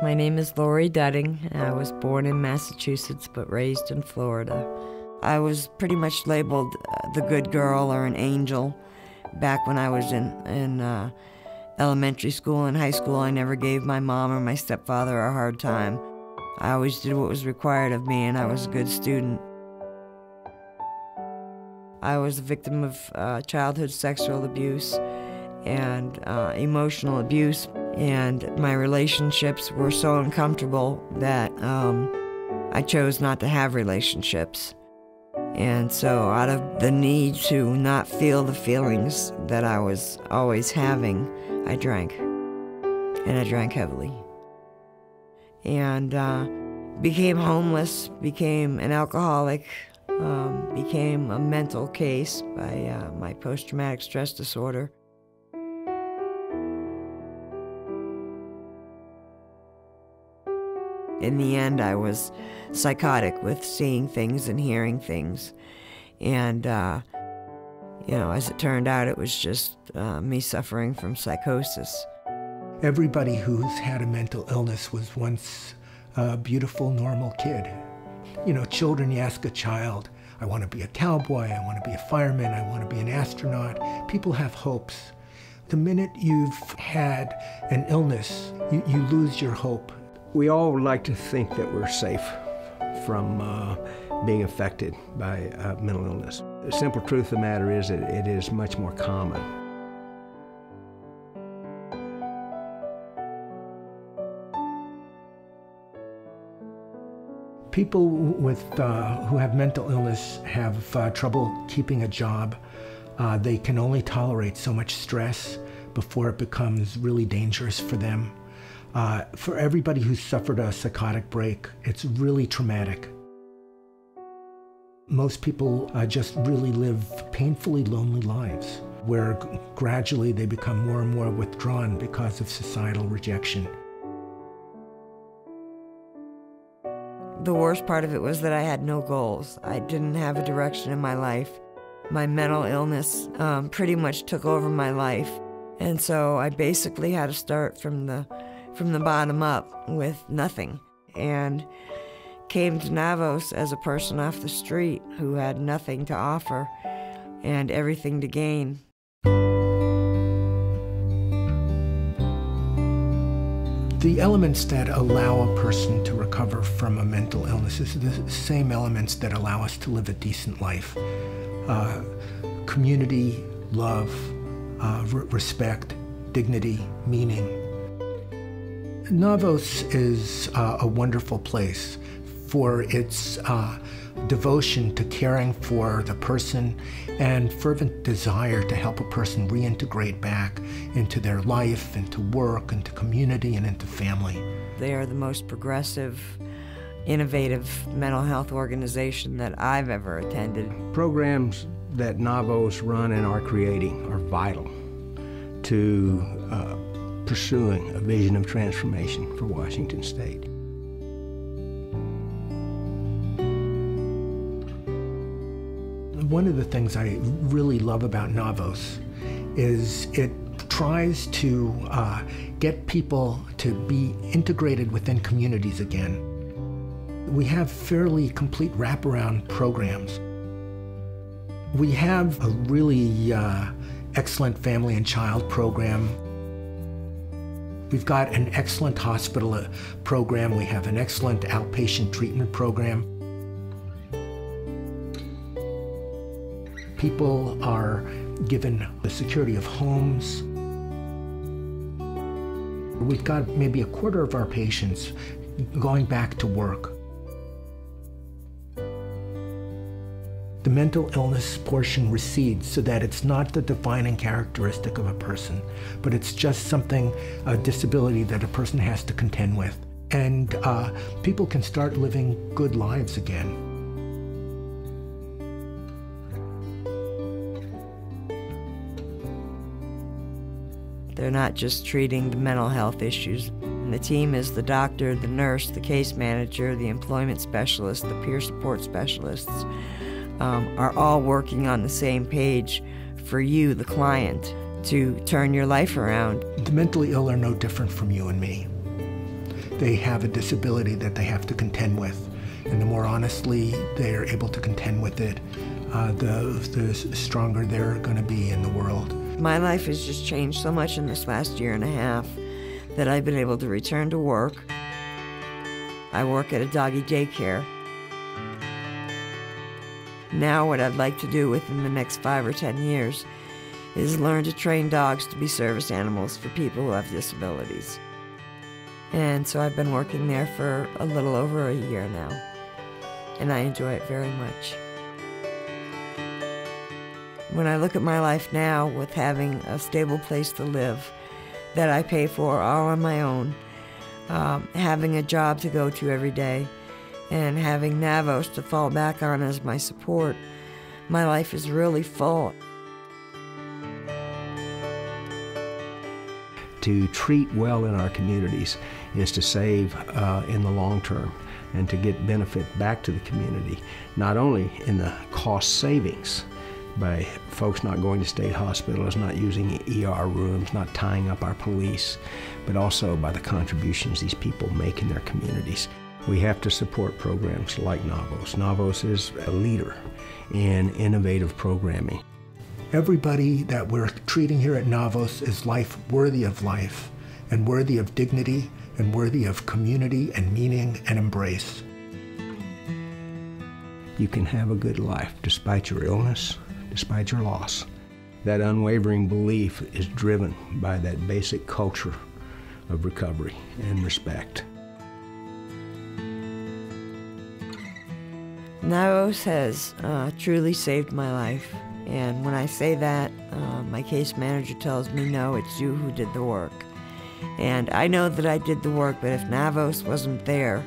My name is Lori Dudding. I was born in Massachusetts but raised in Florida. I was pretty much labeled the good girl or an angel back when I was in elementary school and high school. I never gave my mom or my stepfather a hard time. I always did what was required of me, and I was a good student. I was a victim of childhood sexual abuse and emotional abuse, and my relationships were so uncomfortable that I chose not to have relationships. And so out of the need to not feel the feelings that I was always having, I drank. And I drank heavily. And became homeless, became an alcoholic, became a mental case by my post-traumatic stress disorder. In the end, I was psychotic with seeing things and hearing things. And, as it turned out, it was just me suffering from psychosis. Everybody who's had a mental illness was once a beautiful, normal kid. Children, you ask a child, I want to be a cowboy, I want to be a fireman, I want to be an astronaut. People have hopes. The minute you've had an illness, you lose your hope. We all like to think that we're safe from being affected by mental illness. The simple truth of the matter is that it is much more common. People who have mental illness have trouble keeping a job. They can only tolerate so much stress before it becomes really dangerous for them. For everybody who's suffered a psychotic break, it's really traumatic. Most people just really live painfully lonely lives, where gradually they become more and more withdrawn because of societal rejection. The worst part of it was that I had no goals. I didn't have a direction in my life. My mental illness pretty much took over my life. And so I basically had to start from the bottom up with nothing, and came to Navos as a person off the street who had nothing to offer and everything to gain. The elements that allow a person to recover from a mental illness is the same elements that allow us to live a decent life. Community, love, respect, dignity, meaning. Navos is a wonderful place for its devotion to caring for the person and fervent desire to help a person reintegrate back into their life, into work, into community, and into family. They are the most progressive, innovative mental health organization that I've ever attended. Programs that Navos run and are creating are vital to pursuing a vision of transformation for Washington State. One of the things I really love about Navos is it tries to get people to be integrated within communities again. We have fairly complete wraparound programs. We have a really excellent family and child program. We've got an excellent hospital program. We have an excellent outpatient treatment program. People are given the security of homes. We've got maybe a quarter of our patients going back to work. The mental illness portion recedes so that it's not the defining characteristic of a person, but it's just something, a disability that a person has to contend with. And people can start living good lives again. They're not just treating the mental health issues. And the team is the doctor, the nurse, the case manager, the employment specialist, the peer support specialists, are all working on the same page for you, the client, to turn your life around. The mentally ill are no different from you and me. they have a disability that they have to contend with. And the more honestly they're able to contend with it, the stronger they're going to be in the world. My life has just changed so much in this last year and a half that I've been able to return to work. I work at a doggy daycare. Now what I'd like to do within the next 5 or 10 years is learn to train dogs to be service animals for people who have disabilities. And so I've been working there for a little over a year now, and I enjoy it very much. When I look at my life now with having a stable place to live that I pay for all on my own, having a job to go to every day, and having Navos to fall back on as my support, my life is really full. To treat well in our communities is to save in the long term and to get benefit back to the community, not only in the cost savings by folks not going to state hospitals, not using ER rooms, not tying up our police, but also by the contributions these people make in their communities. We have to support programs like Navos. Navos is a leader in innovative programming. Everybody that we're treating here at Navos is life worthy of life, and worthy of dignity, and worthy of community and meaning and embrace. You can have a good life despite your illness, despite your loss. That unwavering belief is driven by that basic culture of recovery and respect. Navos has truly saved my life. And when I say that, my case manager tells me, no, it's you who did the work. And I know that I did the work, but if Navos wasn't there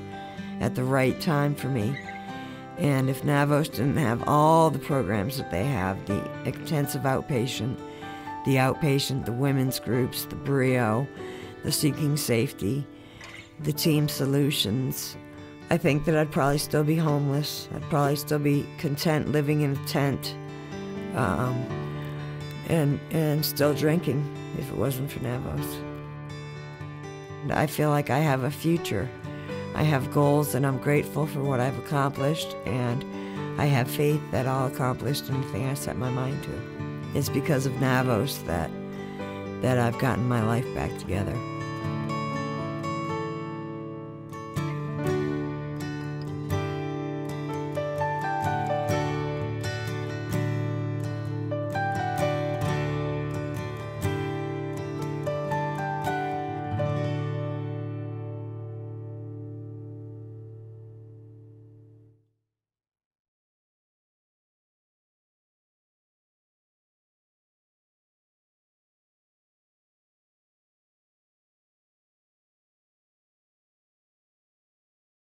at the right time for me, and if Navos didn't have all the programs that they have, the intensive outpatient, the women's groups, the BRIO, the Seeking Safety, the Team Solutions, I think that I'd probably still be homeless. I'd probably still be content living in a tent. And still drinking if it wasn't for Navos. I feel like I have a future. I have goals, and I'm grateful for what I've accomplished, and I have faith that I'll accomplish anything I set my mind to. It's because of Navos that I've gotten my life back together.